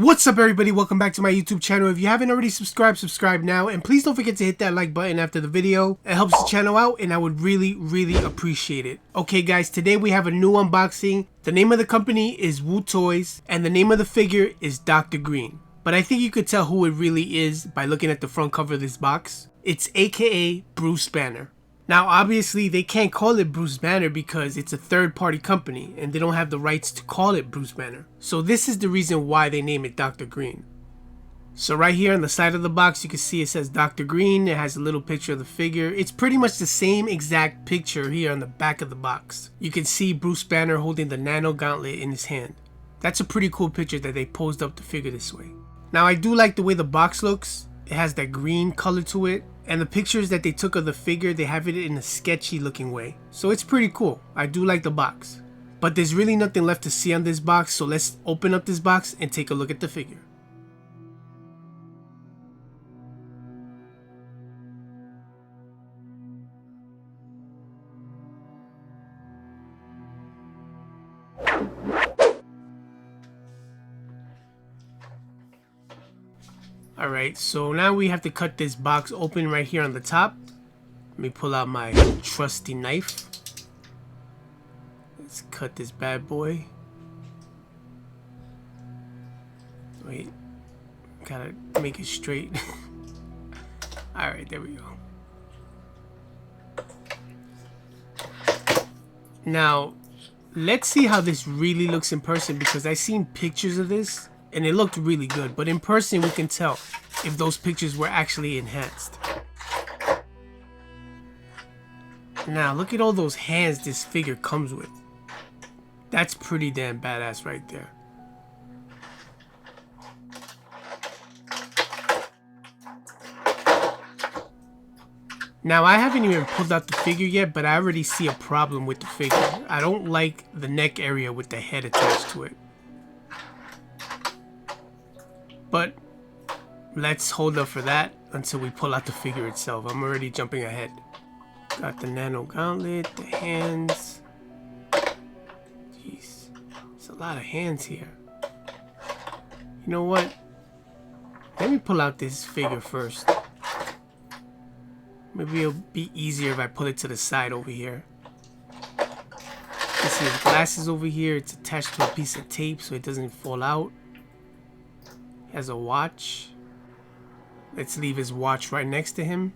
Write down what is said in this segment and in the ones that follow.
What's up everybody, welcome back to my YouTube channel. If you haven't already subscribed, subscribe now, and please don't forget to hit that like button after the video. It helps the channel out and I would really appreciate it. Okay guys, today we have a new unboxing. The name of the company is Wu Toys and the name of the figure is Dr. Green. But I think you could tell who it really is by looking at the front cover of this box. It's aka Bruce Banner. Now obviously they can't call it Bruce Banner because it's a third-party company and they don't have the rights to call it Bruce Banner. So this is the reason why they name it Dr. Green. So right here on the side of the box you can see it says Dr. Green. It has a little picture of the figure. It's pretty much the same exact picture here on the back of the box. You can see Bruce Banner holding the Nano gauntlet in his hand. That's a pretty cool picture that they posed up the figure this way. Now I do like the way the box looks. It has that green color to it. And the pictures that they took of the figure, they have it in a sketchy looking way. So it's pretty cool. I do like the box. But there's really nothing left to see on this box, so let's open up this box and take a look at the figure. Alright, so now we have to cut this box open right here on the top. Let me pull out my trusty knife. Let's cut this bad boy. Wait, gotta make it straight. Alright, there we go. Now, let's see how this really looks in person because I've seen pictures of this and it looked really good, but in person we can tell if those pictures were actually enhanced. Now look at all those hands this figure comes with. That's pretty damn badass right there. Now I haven't even pulled out the figure yet, but I already see a problem with the figure. I don't like the neck area with the head attached to it. But let's hold up for that until we pull out the figure itself. I'm already jumping ahead. Got the Nano gauntlet, the hands. Jeez, there's a lot of hands here. You know what? Let me pull out this figure first. Maybe it'll be easier if I pull it to the side over here. You can see his glasses over here. It's attached to a piece of tape so it doesn't fall out. He has a watch. Let's leave his watch right next to him.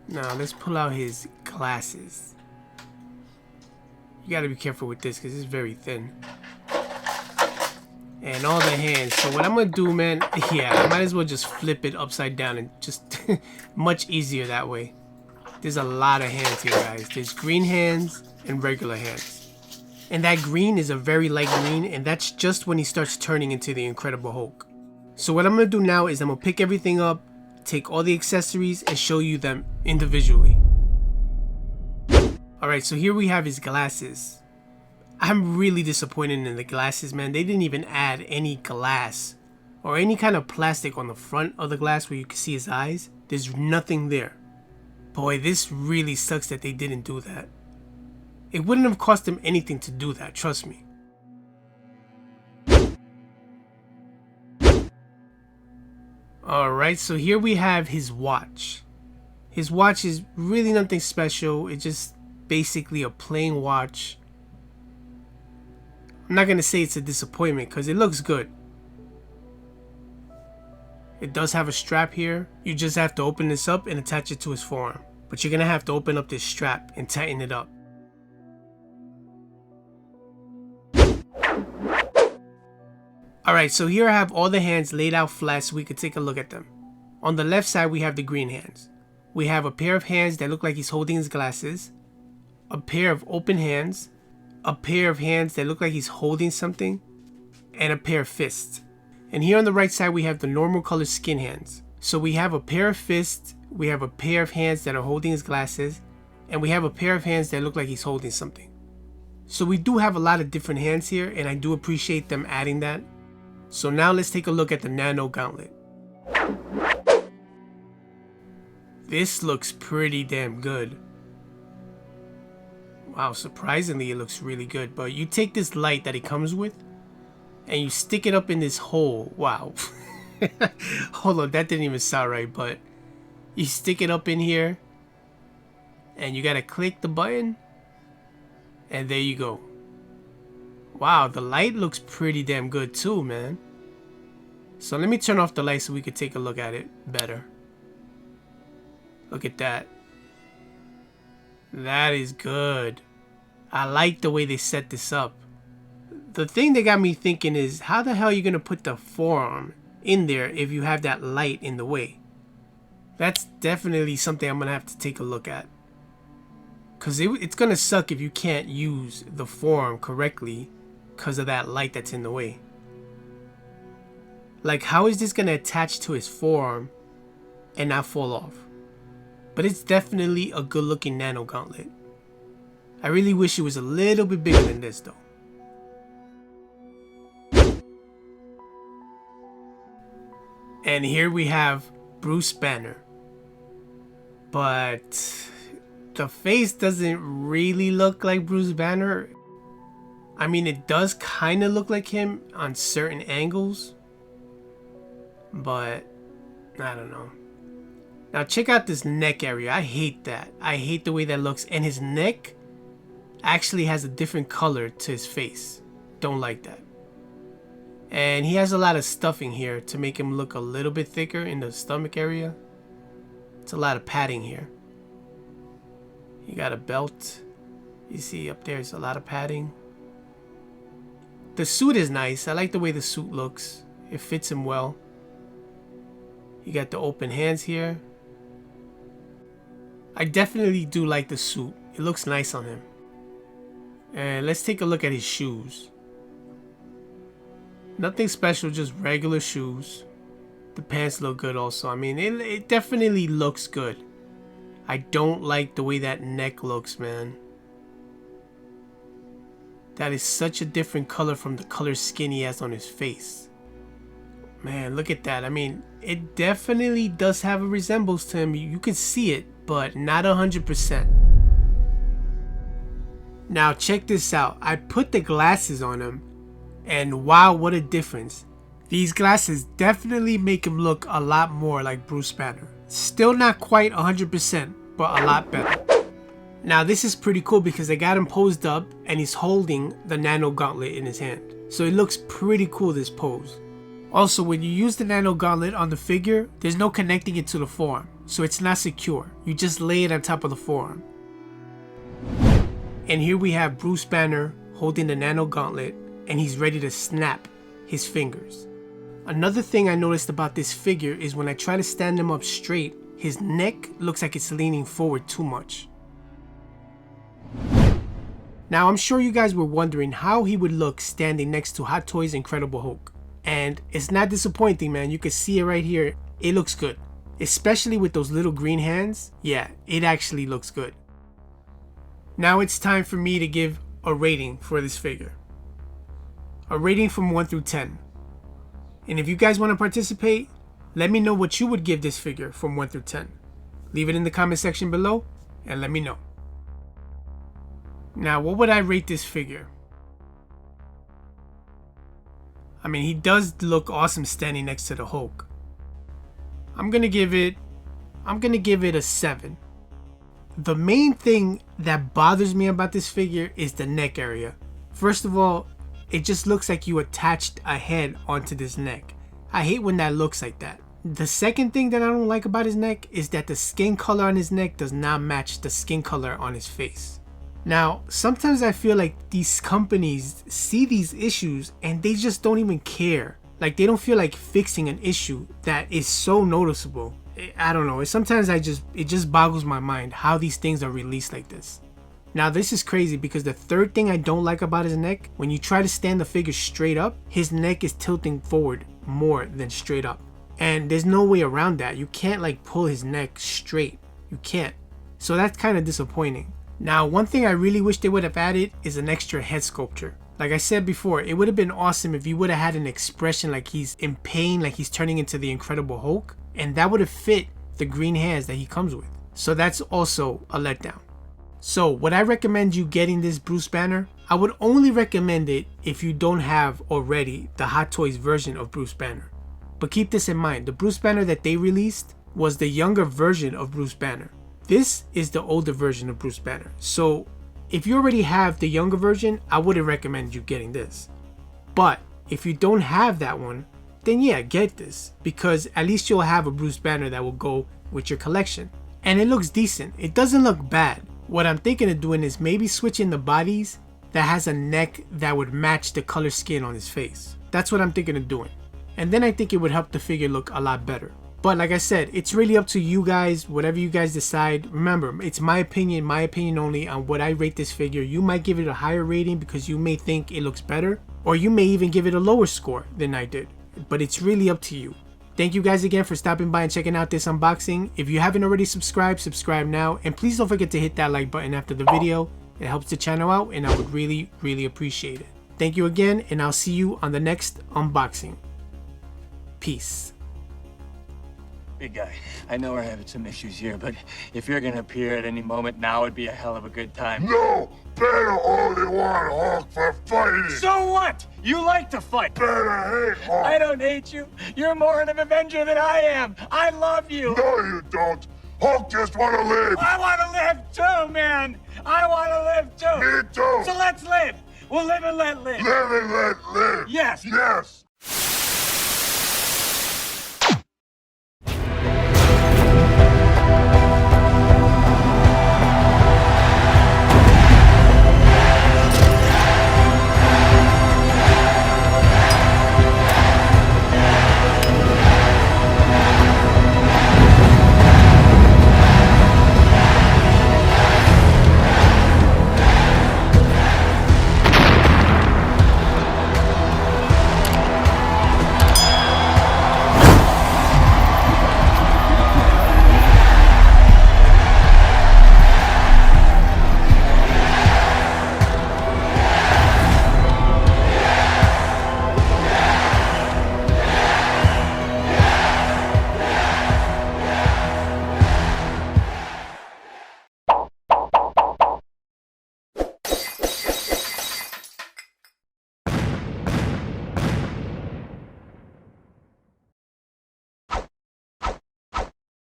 Now let's pull out his glasses. You gotta be careful with this because it's very thin. And all the hands. So what I'm gonna do, man, yeah, I might as well just flip it upside down and just much easier that way. There's a lot of hands here, guys. There's green hands and regular hands. And that green is a very light green, and that's just when he starts turning into the Incredible Hulk. So what I'm going to do now is I'm going to pick everything up, take all the accessories, and show you them individually. Alright, so here we have his glasses. I'm really disappointed in the glasses, man. They didn't even add any glass or any kind of plastic on the front of the glass where you can see his eyes. There's nothing there. Boy, this really sucks that they didn't do that. It wouldn't have cost him anything to do that, trust me. Alright, so here we have his watch. His watch is really nothing special. It's just basically a plain watch. I'm not going to say it's a disappointment because it looks good. It does have a strap here. You just have to open this up and attach it to his forearm. But you're going to have to open up this strap and tighten it up. Alright, so here I have all the hands laid out flat so we could take a look at them. On the left side we have the green hands. We have a pair of hands that look like he's holding his glasses. A pair of open hands. A pair of hands that look like he's holding something. And a pair of fists. And here on the right side we have the normal color skin hands. So we have a pair of fists. We have a pair of hands that are holding his glasses. And we have a pair of hands that look like he's holding something. So we do have a lot of different hands here, and I do appreciate them adding that. So now let's take a look at the Nano gauntlet. This looks pretty damn good. Wow, surprisingly it looks really good. But you take this light that it comes with and you stick it up in this hole. Wow. Hold on, that didn't even sound right, but you stick it up in here and you gotta click the button and there you go. Wow, the light looks pretty damn good too, man. So let me turn off the light so we could take a look at it better. Look at that. That is good. I like the way they set this up. The thing that got me thinking is, how the hell are you going to put the forearm in there if you have that light in the way? That's definitely something I'm going to have to take a look at. Because it's going to suck if you can't use the forearm correctly because of that light that's in the way. Like, how is this going to attach to his forearm and not fall off? But it's definitely a good looking Nano gauntlet. I really wish it was a little bit bigger than this though. And here we have Bruce Banner. But the face doesn't really look like Bruce Banner. I mean, it does kind of look like him on certain angles. But I don't know. Now check out this neck area. I hate that. I hate the way that looks. And his neck actually has a different color to his face. Don't like that. And he has a lot of stuffing here to make him look a little bit thicker in the stomach area. It's a lot of padding here. You got a belt. You see up there's a lot of padding. The suit is nice. I like the way the suit looks. It fits him well. You got the open hands here. I definitely do like the suit. It looks nice on him. And let's take a look at his shoes. Nothing special, just regular shoes. The pants look good also. I mean, it definitely looks good. I don't like the way that neck looks, man. That is such a different color from the color skin he has on his face. Man, look at that. I mean, it definitely does have a resemblance to him. You can see it, but not 100%. Now check this out. I put the glasses on him, and wow, what a difference. These glasses definitely make him look a lot more like Bruce Banner. Still not quite 100%, but a lot better. Now this is pretty cool because they got him posed up and he's holding the Nano gauntlet in his hand. So it looks pretty cool, this pose. Also, when you use the Nano gauntlet on the figure, there's no connecting it to the forearm, so it's not secure. You just lay it on top of the forearm. And here we have Bruce Banner holding the Nano gauntlet, and he's ready to snap his fingers. Another thing I noticed about this figure is when I try to stand him up straight, his neck looks like it's leaning forward too much. Now I'm sure you guys were wondering how he would look standing next to Hot Toys Incredible Hulk. And it's not disappointing, man. You can see it right here. It looks good. Especially with those little green hands. Yeah, it actually looks good. Now it's time for me to give a rating for this figure. A rating from 1 through 10. And if you guys want to participate, let me know what you would give this figure from 1 through 10. Leave it in the comment section below and let me know. Now, what would I rate this figure? I mean, he does look awesome standing next to the Hulk. I'm gonna give it a 7. The main thing that bothers me about this figure is the neck area. First of all, it just looks like you attached a head onto this neck. I hate when that looks like that. The second thing that I don't like about his neck is that the skin color on his neck does not match the skin color on his face. Now, sometimes I feel like these companies see these issues and they just don't even care. Like, they don't feel like fixing an issue that is so noticeable. I don't know. Sometimes it just boggles my mind how these things are released like this. Now, this is crazy because the third thing I don't like about his neck, when you try to stand the figure straight up, his neck is tilting forward more than straight up. And there's no way around that. You can't like pull his neck straight. You can't. So that's kind of disappointing. Now, one thing I really wish they would have added is an extra head sculpture. Like I said before, it would have been awesome if you would have had an expression like he's in pain, like he's turning into the Incredible Hulk, and that would have fit the green hands that he comes with. So that's also a letdown. So would I recommend you getting this Bruce Banner? I would only recommend it if you don't have already the Hot Toys version of Bruce Banner. But keep this in mind, the Bruce Banner that they released was the younger version of Bruce Banner. This is the older version of Bruce Banner. So if you already have the younger version, I wouldn't recommend you getting this. But if you don't have that one, then yeah, get this, because at least you'll have a Bruce Banner that will go with your collection. And it looks decent. It doesn't look bad. What I'm thinking of doing is maybe switching the bodies that has a neck that would match the color skin on his face. That's what I'm thinking of doing. And then I think it would help the figure look a lot better. But like I said, it's really up to you guys, whatever you guys decide. Remember, it's my opinion only on what I rate this figure. You might give it a higher rating because you may think it looks better, or you may even give it a lower score than I did. But it's really up to you. Thank you guys again for stopping by and checking out this unboxing. If you haven't already subscribed, subscribe now. And please don't forget to hit that like button after the video. It helps the channel out and I would really, really appreciate it. Thank you again, and I'll see you on the next unboxing. Peace. Big guy, I know we're having some issues here, but if you're gonna appear at any moment, now would be a hell of a good time. No! Better only want Hulk for fighting! So what? You like to fight. Better hate Hulk! I don't hate you. You're more of an Avenger than I am. I love you. No, you don't! Hulk just wanna live! I wanna live too, man. I wanna live too. Me too! So let's live. We'll live and let live. Live and let live! Yes. Yes!